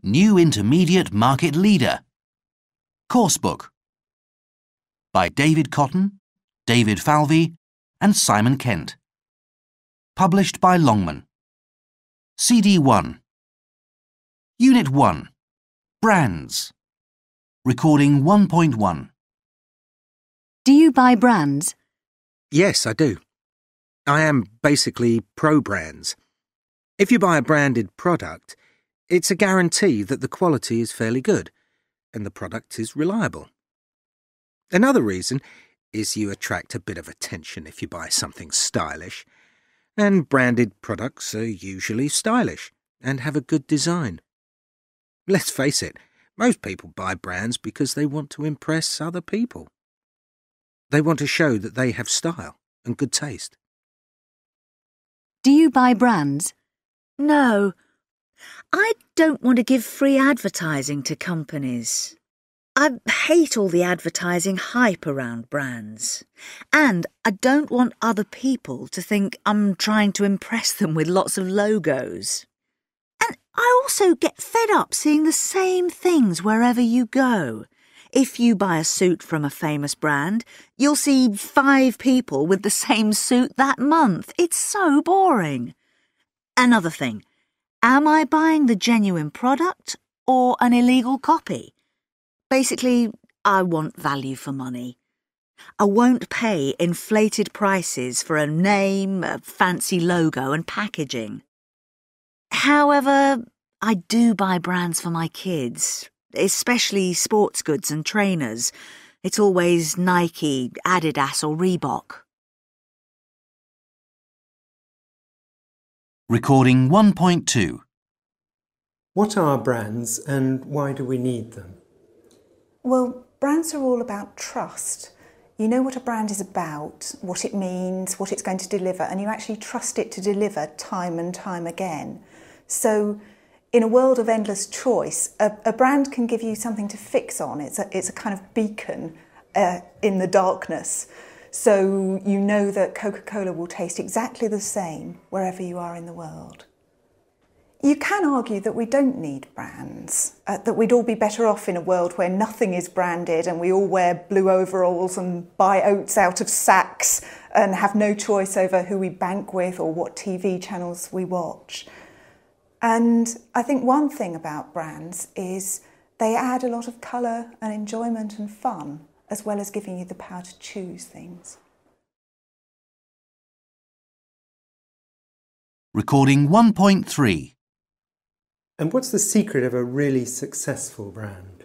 New Intermediate Market Leader. Coursebook. By David Cotton, David Falvey and Simon Kent. Published by Longman. CD 1. Unit 1. Brands. Recording 1.1. Do you buy brands? Yes, I do. I am basically pro-brands. If you buy a branded product, it's a guarantee that the quality is fairly good and the product is reliable. Another reason is you attract a bit of attention if you buy something stylish, and branded products are usually stylish and have a good design. Let's face it, most people buy brands because they want to impress other people. They want to show that they have style and good taste. Do you buy brands? No, I don't want to give free advertising to companies. I hate all the advertising hype around brands. And I don't want other people to think I'm trying to impress them with lots of logos. And I also get fed up seeing the same things wherever you go. If you buy a suit from a famous brand, you'll see 5 people with the same suit that month. It's so boring. Another thing, am I buying the genuine product or an illegal copy? Basically, I want value for money. I won't pay inflated prices for a name, a fancy logo and packaging. However, I do buy brands for my kids, especially sports goods and trainers. It's always Nike, Adidas or Reebok. Recording 1.2. What are brands and why do we need them? Well, brands are all about trust. You know what a brand is about, what it means, what it's going to deliver, and you actually trust it to deliver time and time again. So in a world of endless choice, a brand can give you something to fix on. It's a kind of beacon in the darkness. So you know that Coca-Cola will taste exactly the same wherever you are in the world. You can argue that we don't need brands, that we'd all be better off in a world where nothing is branded and we all wear blue overalls and buy oats out of sacks and have no choice over who we bank with or what TV channels we watch. And I think one thing about brands is they add a lot of colour and enjoyment and fun, as well as giving you the power to choose things. Recording 1.3. And what's the secret of a really successful brand?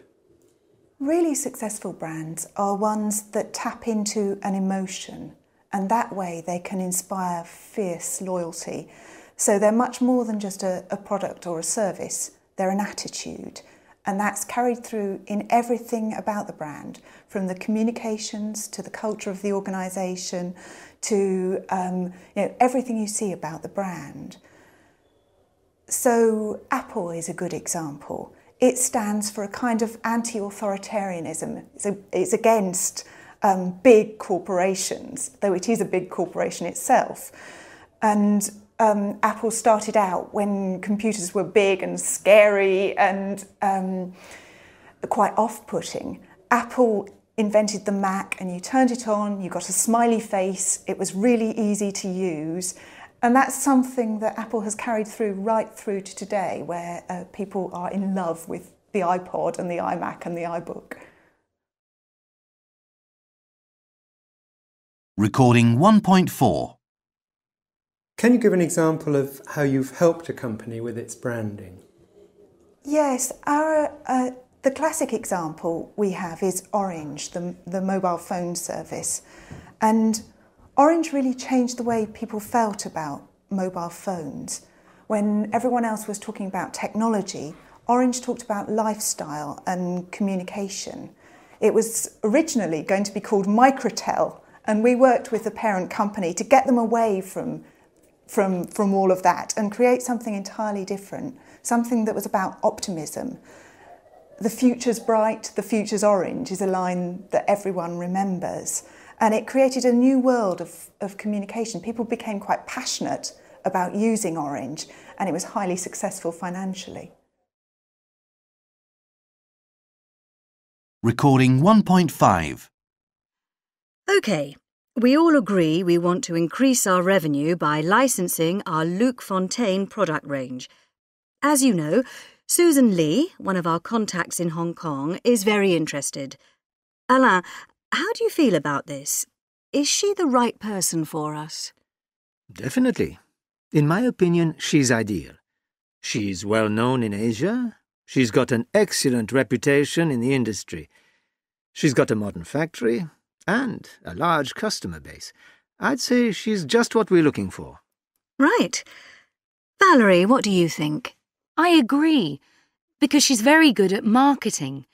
Really successful brands are ones that tap into an emotion, and that way they can inspire fierce loyalty. So they're much more than just a product or a service, they're an attitude. And that's carried through in everything about the brand, from the communications to the culture of the organisation to everything you see about the brand. So Apple is a good example. It stands for a kind of anti-authoritarianism. It's against big corporations, though it is a big corporation itself. And Apple started out when computers were big and scary and quite off-putting. Apple invented the Mac and you turned it on, you got a smiley face, it was really easy to use. And that's something that Apple has carried through right through to today, where people are in love with the iPod and the iMac and the iBook. Recording 1.4. Can you give an example of how you've helped a company with its branding? Yes, the classic example we have is Orange, the mobile phone service. And Orange really changed the way people felt about mobile phones. When everyone else was talking about technology, Orange talked about lifestyle and communication. It was originally going to be called Microtel, and we worked with the parent company to get them away from all of that and create something entirely different, something that was about optimism. The future's bright, the future's orange is a line that everyone remembers. And it created a new world of communication. People became quite passionate about using Orange, and it was highly successful financially. Recording 1.5. OK, we all agree we want to increase our revenue by licensing our Luc Fontaine product range. As you know, Susan Lee, one of our contacts in Hong Kong, is very interested. Alain, how do you feel about this? Is she the right person for us? Definitely. In my opinion, she's ideal. She's well known in Asia. She's got an excellent reputation in the industry. She's got a modern factory and a large customer base. I'd say she's just what we're looking for. Right. Valerie, what do you think? I agree, because she's very good at marketing.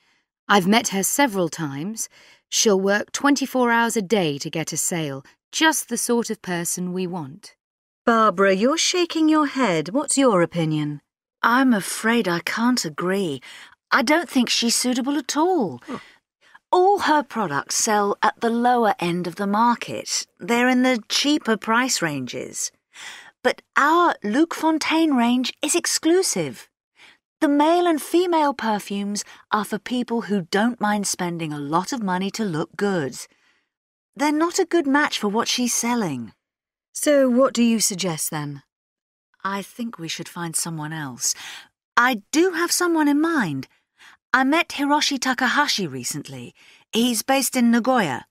I've met her several times. She'll work 24 hours a day to get a sale, just the sort of person we want. Barbara, you're shaking your head. What's your opinion? I'm afraid I can't agree. I don't think she's suitable at all. All her products sell at the lower end of the market. They're in the cheaper price ranges. But our Luc Fontaine range is exclusive. The male and female perfumes are for people who don't mind spending a lot of money to look good. They're not a good match for what she's selling. So what do you suggest then? I think we should find someone else. I do have someone in mind. I met Hiroshi Takahashi recently. He's based in Nagoya.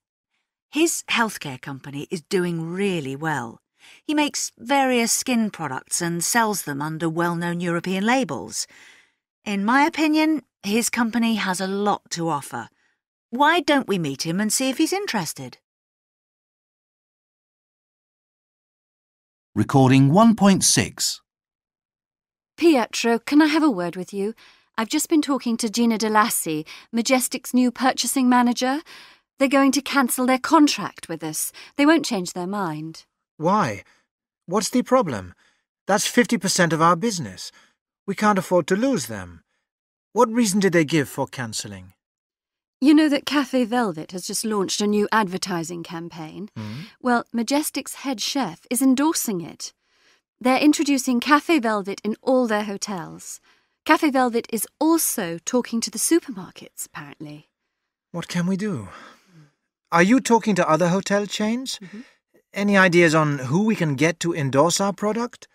His healthcare company is doing really well. He makes various skin products and sells them under well-known European labels. In my opinion, his company has a lot to offer. Why don't we meet him and see if he's interested? Recording 1.6. Pietro, can I have a word with you? I've just been talking to Gina Delassi, Majestic's new purchasing manager. They're going to cancel their contract with us. They won't change their mind. Why? What's the problem? That's 50% of our business. We can't afford to lose them. What reason did they give for cancelling? You know that Café Velvet has just launched a new advertising campaign? Well, Majestic's head chef is endorsing it. They're introducing Café Velvet in all their hotels. Café Velvet is also talking to the supermarkets, apparently. What can we do? Are you talking to other hotel chains? Any ideas on who we can get to endorse our product?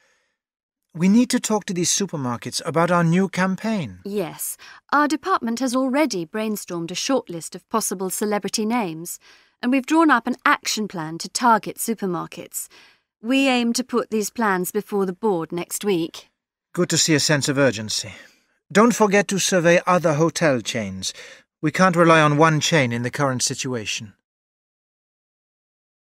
We need to talk to these supermarkets about our new campaign. Yes, our department has already brainstormed a shortlist of possible celebrity names, and we've drawn up an action plan to target supermarkets. We aim to put these plans before the board next week. Good to see a sense of urgency. Don't forget to survey other hotel chains. We can't rely on one chain in the current situation.